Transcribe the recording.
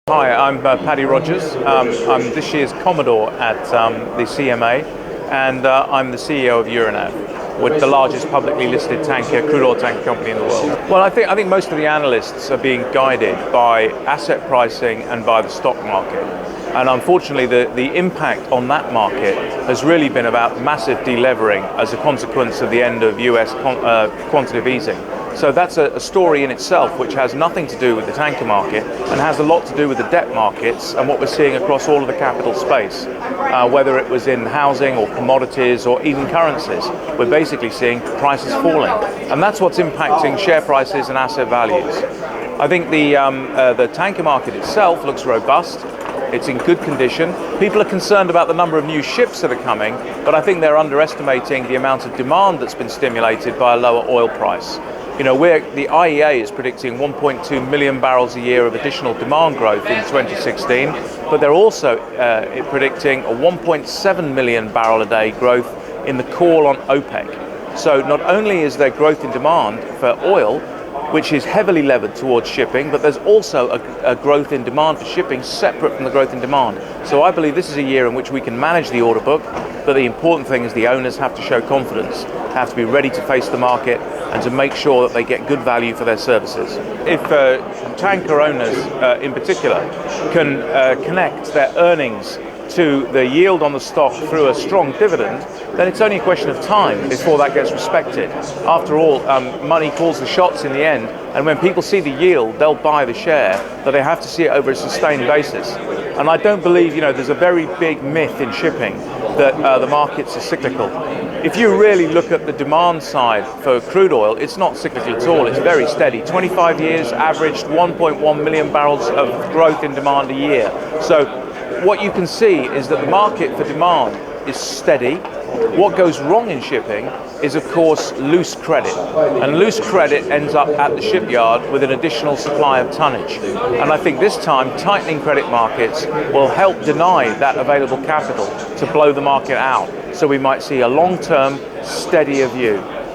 Hi, I'm Paddy Rodgers. I'm this year's Commodore at the CMA, and I'm the CEO of Euronav, with the largest publicly listed crude oil tanker company in the world. Well, I think most of the analysts are being guided by asset pricing and by the stock market. And unfortunately, the impact on that market has really been about massive delevering as a consequence of the end of US quantitative easing. So that's a story in itself which has nothing to do with the tanker market and has a lot to do with the debt markets and what we're seeing across all of the capital space, whether it was in housing or commodities or even currencies. We're basically seeing prices falling, and that's what's impacting share prices and asset values. I think the tanker market itself looks robust. It's in good condition. People are concerned about the number of new ships that are coming, but I think they're underestimating the amount of demand that's been stimulated by a lower oil price. You know, the IEA is predicting 1.2 million barrels a year of additional demand growth in 2016, but they're also predicting a 1.7 million barrel a day growth in the call on OPEC. So not only is there growth in demand for oil, which is heavily levered towards shipping, but there's also a growth in demand for shipping separate from the growth in demand. So I believe this is a year in which we can manage the order book, but the important thing is the owners have to show confidence, have to be ready to face the market and to make sure that they get good value for their services. If tanker owners in particular can connect their earnings to the yield on the stock through a strong dividend, then it's only a question of time before that gets respected. After all, money calls the shots in the end, and when people see the yield, they'll buy the share, but they have to see it over a sustained basis. And I don't believe, there's a very big myth in shipping that the markets are cyclical. If you really look at the demand side for crude oil, it's not cyclical at all. It's very steady. 25 years averaged 1.1 million barrels of growth in demand a year. So what you can see is that the market for demand is steady. What goes wrong in shipping is, of course, loose credit. And loose credit ends up at the shipyard with an additional supply of tonnage. And I think this time, tightening credit markets will help deny that available capital to blow the market out. So we might see a long-term, steadier view.